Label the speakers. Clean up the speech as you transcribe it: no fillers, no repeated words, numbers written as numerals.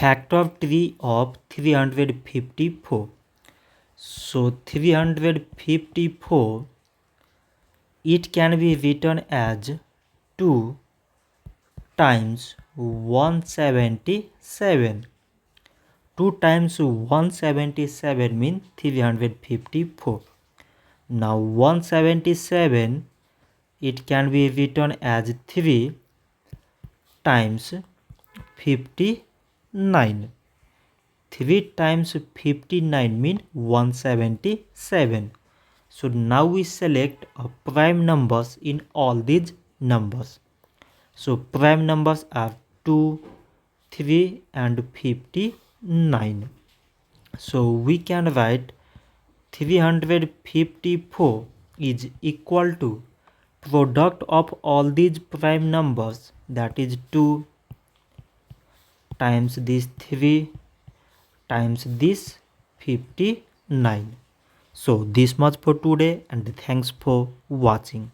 Speaker 1: factor tree of 354. So 354, it can be written as 2 times 177. 2 times 177 means 354. Now 177, it can be written as 3 times 59. 3 times 59 means 177. So now we select prime numbers in all these numbers. So prime numbers are 2, 3 and 59. So we can write 354 is equal to product of all these prime numbers, that is 2 times this 3 times this 59. So this much for today, and thanks for watching.